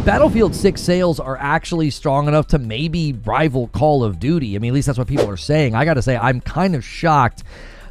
Battlefield 6 sales are actually strong enough to maybe rival Call of Duty. I mean, at least that's what people are saying. I got to say, I'm kind of shocked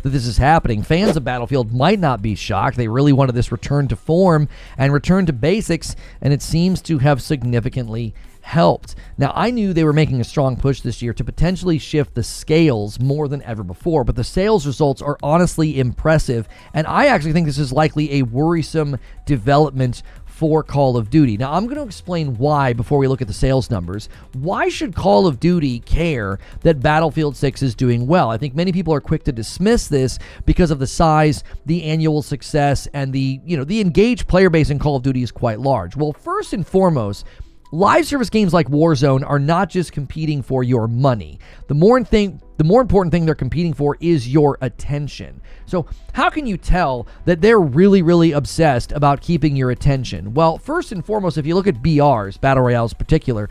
that this is happening. Fans of Battlefield might not be shocked. They really wanted this return to form and return to basics, and it seems to have significantly helped. Now, I knew they were making a strong push this year to potentially shift the scales more than ever before, but the sales results are honestly impressive, and I actually think this is likely a worrisome development for Call of Duty. Now, I'm going to explain why before we look at the sales numbers. Why should Call of Duty care that Battlefield 6 is doing well? I think many people are quick to dismiss this because of the size, the annual success, and the engaged player base in Call of Duty is quite large. Well, first and foremost, live service games like Warzone are not just competing for your money. The more important thing they're competing for is your attention. So how can you tell that they're really, really obsessed about keeping your attention? Well, first and foremost, if you look at BRs, Battle Royales in particular,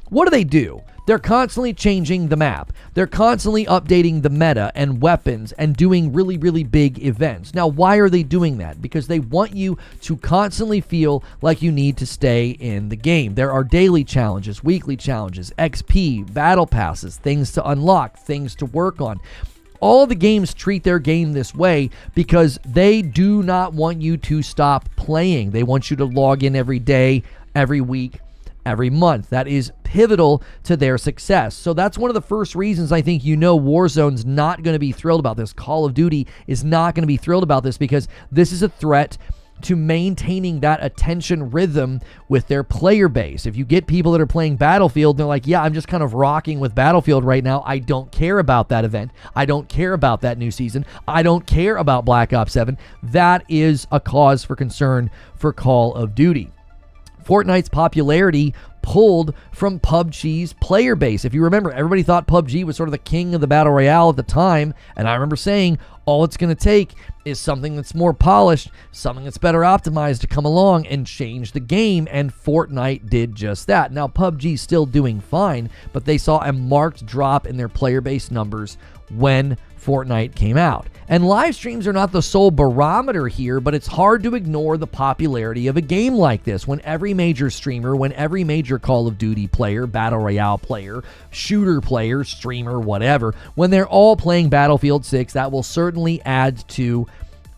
what do? They're constantly changing the map. They're constantly updating the meta and weapons and doing really, really big events. Now, why are they doing that? Because they want you to constantly feel like you need to stay in the game. There are daily challenges, weekly challenges, XP, battle passes, things to unlock, things to work on. All the games treat their game this way because they do not want you to stop playing. They want you to log in every day, every week, every month. That is pivotal to their success. So that's one of the first reasons I think Warzone's not going to be thrilled about this. Call of Duty is not going to be thrilled about this because this is a threat to maintaining that attention rhythm with their player base. If you get people that are playing Battlefield, they're like, yeah, I'm just kind of rocking with Battlefield right now. I don't care about that event. I don't care about that new season. I don't care about Black Ops 7. That is a cause for concern for Call of Duty. Fortnite's popularity pulled from PUBG's player base. If you remember, everybody thought PUBG was sort of the king of the Battle Royale at the time, and I remember saying all it's going to take is something that's more polished, something that's better optimized to come along and change the game, and Fortnite did just that. Now, PUBG's still doing fine, but they saw a marked drop in their player base numbers when Fortnite came out. And live streams are not the sole barometer here, but it's hard to ignore the popularity of a game like this. When every major streamer, when every major Call of Duty player, Battle Royale player, shooter player, streamer, whatever, when they're all playing Battlefield 6, that will certainly add to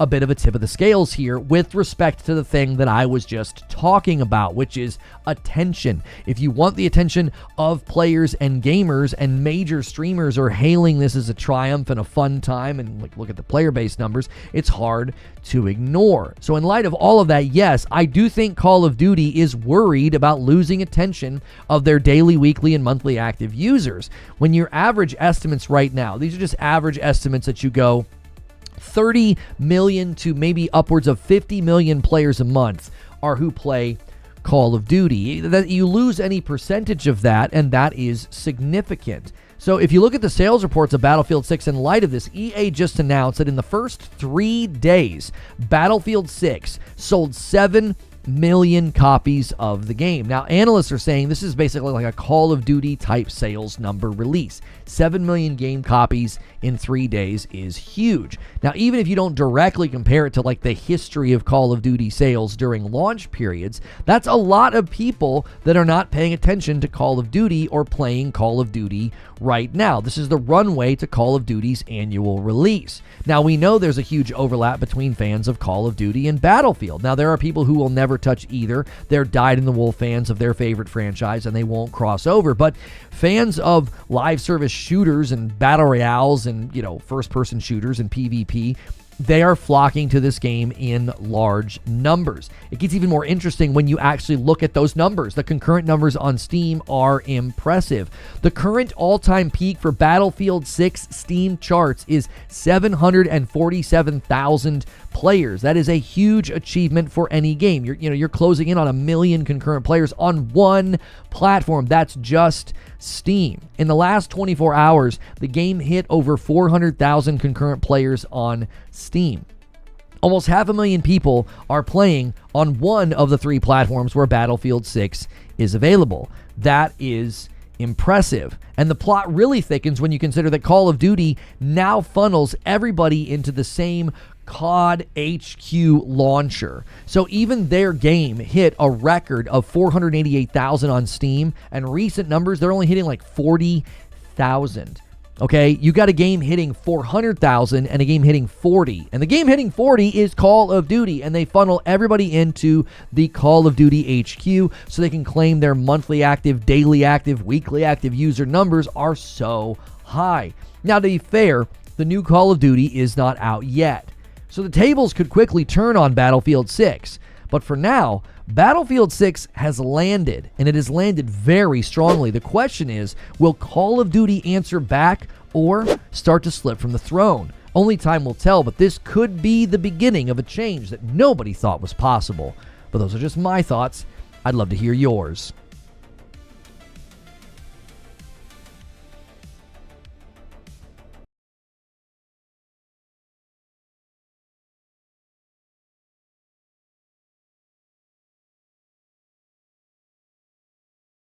a bit of a tip of the scales here with respect to the thing that I was just talking about, which is attention. If you want the attention of players and gamers, and major streamers are hailing this as a triumph and a fun time, and look at the player base numbers, it's hard to ignore. So in light of all of that, yes, I do think Call of Duty is worried about losing attention of their daily, weekly, and monthly active users. When your average estimates right now, these are just average estimates that you go 30 million to maybe upwards of 50 million players a month are who play Call of Duty. That you lose any percentage of that, and that is significant. So if you look at the sales reports of Battlefield 6 in light of this, EA just announced that in the first 3 days, Battlefield 6 sold 7 million copies of the game. Now, analysts are saying this is basically like a Call of Duty type sales number release. 7 million game copies in 3 days is huge. Now, even if you don't directly compare it to like the history of Call of Duty sales during launch periods, that's a lot of people that are not paying attention to Call of Duty or playing Call of Duty right now. This is the runway to Call of Duty's annual release. Now, we know there's a huge overlap between fans of Call of Duty and Battlefield. Now, there are people who will never touch either. They're dyed-in-the-wool fans of their favorite franchise, and they won't cross over. But fans of live service shooters and battle royales and, first-person shooters and PvP, they are flocking to this game in large numbers. It gets even more interesting when you actually look at those numbers. The concurrent numbers on Steam are impressive. The current all-time peak for Battlefield 6 Steam charts is 747,000 players. That is a huge achievement for any game. You're closing in on 1 million concurrent players on one platform. That's just Steam. In the last 24 hours, the game hit over 400,000 concurrent players on Steam. Almost 500,000 people are playing on one of the 3 platforms where Battlefield 6 is available. That is impressive. And the plot really thickens when you consider that Call of Duty now funnels everybody into the same COD HQ launcher. So even their game hit a record of 488,000 on Steam, and recent numbers, they're only hitting like 40,000. Okay, you got a game hitting 400,000 and a game hitting 40. And the game hitting 40 is Call of Duty, and they funnel everybody into the Call of Duty HQ so they can claim their monthly active, daily active, weekly active user numbers are so high. Now, to be fair, the new Call of Duty is not out yet, so the tables could quickly turn on Battlefield 6. But for now, Battlefield 6 has landed, and it has landed very strongly. The question is, will Call of Duty answer back or start to slip from the throne? Only time will tell, but this could be the beginning of a change that nobody thought was possible. But those are just my thoughts. I'd love to hear yours.